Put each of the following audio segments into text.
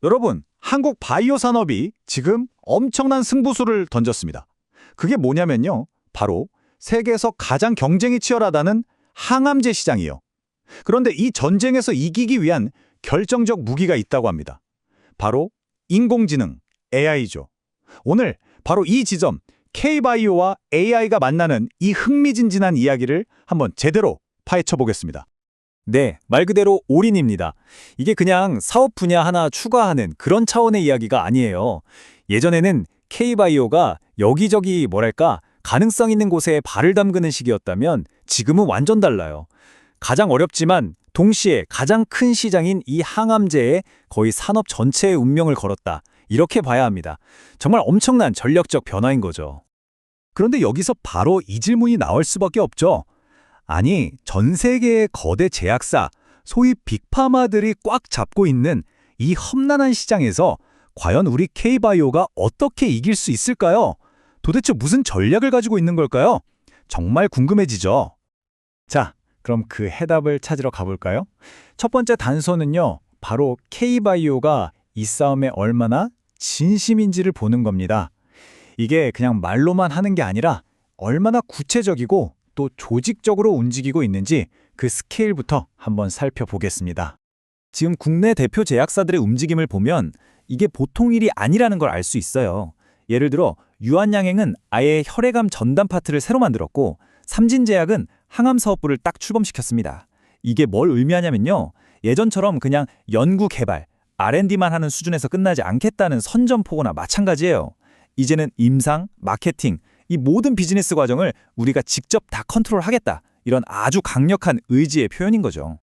여러분, 한국 바이오 산업이 지금 엄청난 승부수를 던졌습니다. 그게 뭐냐면요. 바로 세계에서 가장 경쟁이 치열하다는 항암제 시장이요. 그런데 이 전쟁에서 이기기 위한 결정적 무기가 있다고 합니다. 바로 인공지능, AI죠. 오늘 바로 이 지점, K바이오와 AI가 만나는 이 흥미진진한 이야기를 한번 제대로 파헤쳐 보겠습니다. 네, 말 그대로 올인입니다. 이게 그냥 사업 분야 하나 추가하는 그런 차원의 이야기가 아니에요. 예전에는 K바이오가 여기저기 가능성 있는 곳에 발을 담그는 시기였다면 지금은 완전 달라요. 가장 어렵지만 동시에 가장 큰 시장인 이 항암제에 거의 산업 전체의 운명을 걸었다. 이렇게 봐야 합니다. 정말 엄청난 전략적 변화인 거죠. 그런데 여기서 바로 이 질문이 나올 수밖에 없죠. 아니, 전 세계의 거대 제약사, 소위 빅파마들이 꽉 잡고 있는 이 험난한 시장에서 과연 우리 K바이오가 어떻게 이길 수 있을까요? 도대체 무슨 전략을 가지고 있는 걸까요? 정말 궁금해지죠. 자, 그럼 그 해답을 찾으러 가볼까요? 첫 번째 단서는요, 바로 K바이오가 이 싸움에 얼마나 진심인지를 보는 겁니다. 이게 그냥 말로만 하는 게 아니라 얼마나 구체적이고 또 조직적으로 움직이고 있는지 그 스케일부터 한번 살펴보겠습니다. 지금 국내 대표 제약사들의 움직임을 보면 이게 보통 일이 아니라는 걸 알 수 있어요. 예를 들어 유한양행은 아예 혈액암 전담 파트를 새로 만들었고 삼진제약은 항암 사업부를 딱 출범시켰습니다. 이게 뭘 의미하냐면요. 예전처럼 그냥 연구 개발, R&D만 하는 수준에서 끝나지 않겠다는 선전포고나 마찬가지예요. 이제는 임상, 마케팅, 이 모든 비즈니스 과정을 우리가 직접 다 컨트롤하겠다. 이런 아주 강력한 의지의 표현인 거죠.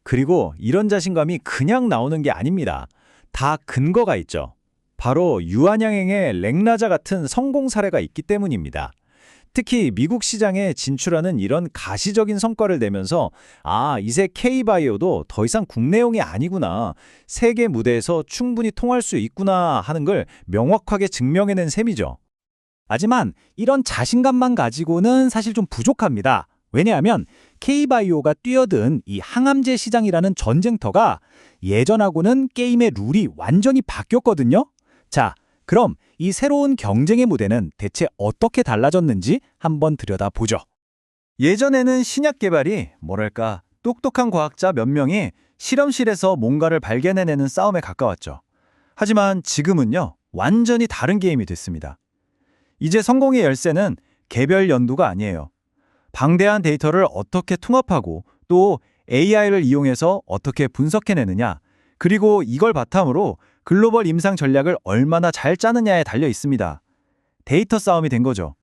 그리고 이런 자신감이 그냥 나오는 게 아닙니다. 다 근거가 있죠. 바로 유한양행의 렉나자 같은 성공 사례가 있기 때문입니다. 특히 미국 시장에 진출하는 이런 가시적인 성과를 내면서 이제 K바이오도 더 이상 국내용이 아니구나, 세계 무대에서 충분히 통할 수 있구나 하는 걸 명확하게 증명해낸 셈이죠. 하지만 이런 자신감만 가지고는 사실 좀 부족합니다. 왜냐하면 K바이오가 뛰어든 이 항암제 시장이라는 전쟁터가 예전하고는 게임의 룰이 완전히 바뀌었거든요. 자, 그럼 이 새로운 경쟁의 무대는 대체 어떻게 달라졌는지 한번 들여다보죠. 예전에는 신약 개발이 똑똑한 과학자 몇 명이 실험실에서 뭔가를 발견해내는 싸움에 가까웠죠. 하지만 지금은요, 완전히 다른 게임이 됐습니다. 이제 성공의 열쇠는 개별 연구가 아니에요. 방대한 데이터를 어떻게 통합하고 또 AI를 이용해서 어떻게 분석해내느냐, 그리고 이걸 바탕으로 글로벌 임상 전략을 얼마나 잘 짜느냐에 달려 있습니다. 데이터 싸움이 된 거죠.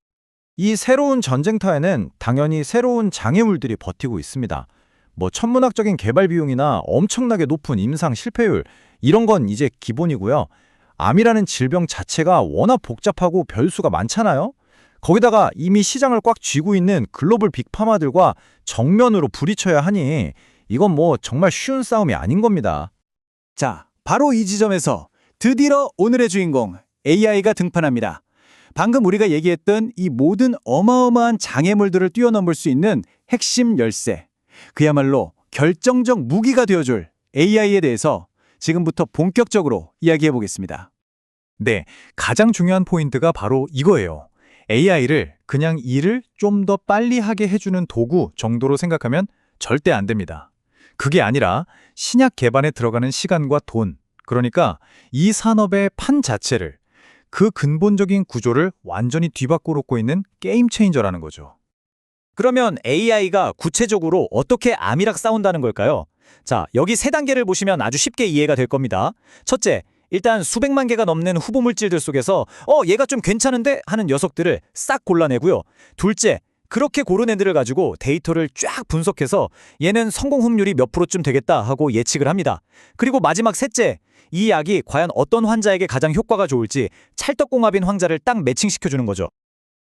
이 새로운 전쟁터에는 당연히 새로운 장애물들이 버티고 있습니다. 천문학적인 개발 비용이나 엄청나게 높은 임상 실패율, 이런 건 이제 기본이고요. 암이라는 질병 자체가 워낙 복잡하고 변수가 많잖아요. 거기다가 이미 시장을 꽉 쥐고 있는 글로벌 빅파마들과 정면으로 부딪혀야 하니 이건 정말 쉬운 싸움이 아닌 겁니다. 자, 바로 이 지점에서 드디어 오늘의 주인공 AI가 등판합니다. 방금 우리가 얘기했던 이 모든 어마어마한 장애물들을 뛰어넘을 수 있는 핵심 열쇠, 그야말로 결정적 무기가 되어줄 AI에 대해서 지금부터 본격적으로 이야기해 보겠습니다. 네, 가장 중요한 포인트가 바로 이거예요. AI를 그냥 일을 좀 더 빨리 하게 해주는 도구 정도로 생각하면 절대 안 됩니다. 그게 아니라 신약 개발에 들어가는 시간과 돈, 그러니까 이 산업의 판 자체를, 그 근본적인 구조를 완전히 뒤바꿔 놓고 있는 게임 체인저라는 거죠. 그러면 AI가 구체적으로 어떻게 암이랑 싸운다는 걸까요? 자, 여기 세 단계를 보시면 아주 쉽게 이해가 될 겁니다. 첫째, 일단 수백만 개가 넘는 후보 물질들 속에서 얘가 좀 괜찮은데 하는 녀석들을 싹 골라내고요. 둘째, 그렇게 고른 애들을 가지고 데이터를 쫙 분석해서 얘는 성공 확률이 몇 프로쯤 되겠다 하고 예측을 합니다. 그리고 마지막 셋째, 이 약이 과연 어떤 환자에게 가장 효과가 좋을지 찰떡궁합인 환자를 딱 매칭시켜주는 거죠.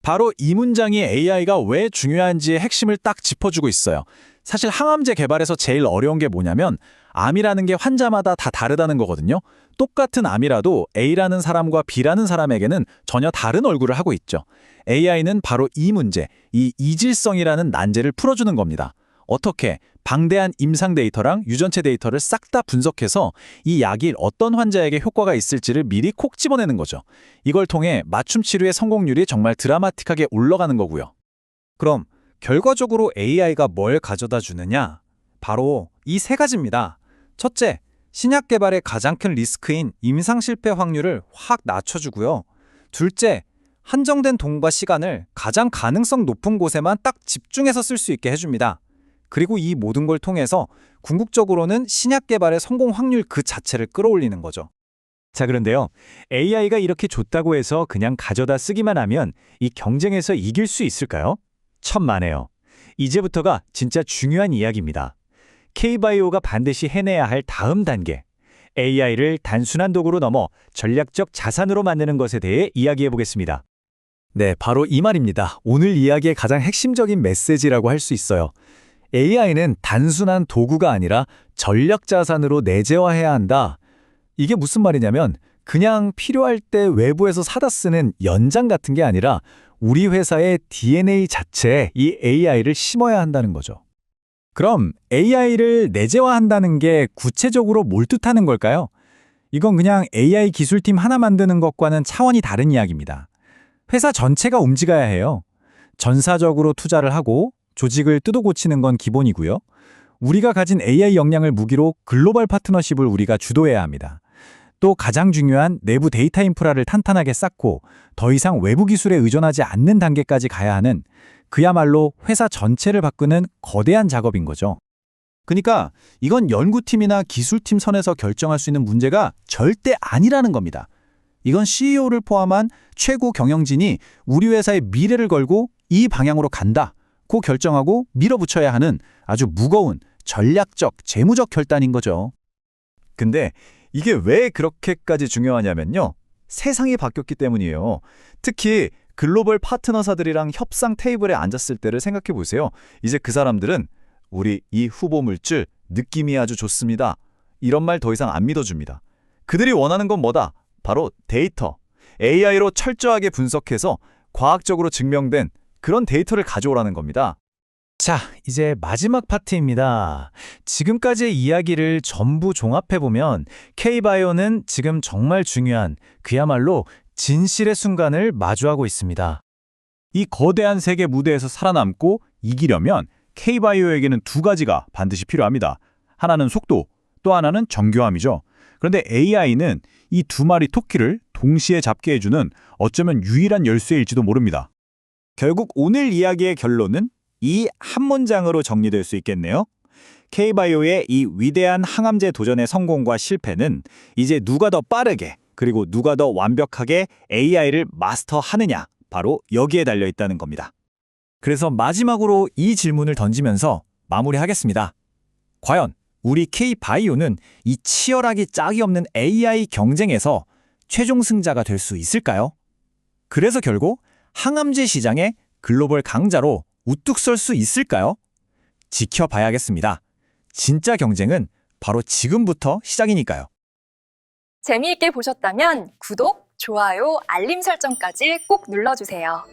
바로 이 문장이 AI가 왜 중요한지의 핵심을 딱 짚어주고 있어요. 사실 항암제 개발에서 제일 어려운 게 뭐냐면 암이라는 게 환자마다 다 다르다는 거거든요. 똑같은 암이라도 A라는 사람과 B라는 사람에게는 전혀 다른 얼굴을 하고 있죠. AI는 바로 이 문제, 이 이질성이라는 난제를 풀어주는 겁니다. 어떻게 방대한 임상 데이터랑 유전체 데이터를 싹 다 분석해서 이 약이 어떤 환자에게 효과가 있을지를 미리 콕 집어내는 거죠. 이걸 통해 맞춤 치료의 성공률이 정말 드라마틱하게 올라가는 거고요. 그럼 결과적으로 AI가 뭘 가져다 주느냐? 바로 이 세 가지입니다. 첫째, 신약 개발의 가장 큰 리스크인 임상 실패 확률을 확 낮춰주고요. 둘째, 한정된 돈과 시간을 가장 가능성 높은 곳에만 딱 집중해서 쓸 수 있게 해줍니다. 그리고 이 모든 걸 통해서 궁극적으로는 신약 개발의 성공 확률 그 자체를 끌어올리는 거죠. 자, 그런데요. AI가 이렇게 좋다고 해서 그냥 가져다 쓰기만 하면 이 경쟁에서 이길 수 있을까요? 천만에요. 이제부터가 진짜 중요한 이야기입니다. K-바이오가 반드시 해내야 할 다음 단계. AI를 단순한 도구로 넘어 전략적 자산으로 만드는 것에 대해 이야기해 보겠습니다. 네, 바로 이 말입니다. 오늘 이야기의 가장 핵심적인 메시지라고 할 수 있어요. AI는 단순한 도구가 아니라 전략 자산으로 내재화해야 한다. 이게 무슨 말이냐면 그냥 필요할 때 외부에서 사다 쓰는 연장 같은 게 아니라 우리 회사의 DNA 자체에 이 AI를 심어야 한다는 거죠. 그럼 AI를 내재화한다는 게 구체적으로 뭘 뜻하는 걸까요? 이건 그냥 AI 기술팀 하나 만드는 것과는 차원이 다른 이야기입니다. 회사 전체가 움직여야 해요. 전사적으로 투자를 하고 조직을 뜯어 고치는 건 기본이고요. 우리가 가진 AI 역량을 무기로 글로벌 파트너십을 우리가 주도해야 합니다. 또 가장 중요한 내부 데이터 인프라를 탄탄하게 쌓고 더 이상 외부 기술에 의존하지 않는 단계까지 가야 하는 그야말로 회사 전체를 바꾸는 거대한 작업인 거죠. 그러니까 이건 연구팀이나 기술팀 선에서 결정할 수 있는 문제가 절대 아니라는 겁니다. 이건 CEO를 포함한 최고 경영진이 우리 회사의 미래를 걸고 이 방향으로 간다고 결정하고 밀어붙여야 하는 아주 무거운 전략적, 재무적 결단인 거죠. 근데 이게 왜 그렇게까지 중요하냐면요. 세상이 바뀌었기 때문이에요. 특히 글로벌 파트너사들이랑 협상 테이블에 앉았을 때를 생각해 보세요. 이제 그 사람들은 우리 이 후보 물질 느낌이 아주 좋습니다. 이런 말 더 이상 안 믿어줍니다. 그들이 원하는 건 뭐다? 바로 데이터. AI로 철저하게 분석해서 과학적으로 증명된 그런 데이터를 가져오라는 겁니다. 자, 이제 마지막 파트입니다. 지금까지의 이야기를 전부 종합해보면 K-바이오는 지금 정말 중요한 그야말로 진실의 순간을 마주하고 있습니다. 이 거대한 세계 무대에서 살아남고 이기려면 K-바이오에게는 두 가지가 반드시 필요합니다. 하나는 속도, 또 하나는 정교함이죠. 그런데 AI는 이 두 마리 토끼를 동시에 잡게 해주는 어쩌면 유일한 열쇠일지도 모릅니다. 결국 오늘 이야기의 결론은 이 한 문장으로 정리될 수 있겠네요. K-바이오의 이 위대한 항암제 도전의 성공과 실패는 이제 누가 더 빠르게 그리고 누가 더 완벽하게 AI를 마스터하느냐, 바로 여기에 달려 있다는 겁니다. 그래서 마지막으로 이 질문을 던지면서 마무리하겠습니다. 과연 우리 K-바이오는 이 치열하기 짝이 없는 AI 경쟁에서 최종 승자가 될 수 있을까요? 그래서 결국 항암제 시장의 글로벌 강자로 우뚝 설 수 있을까요? 지켜봐야겠습니다. 진짜 경쟁은 바로 지금부터 시작이니까요. 재미있게 보셨다면 구독, 좋아요, 알림 설정까지 꼭 눌러주세요.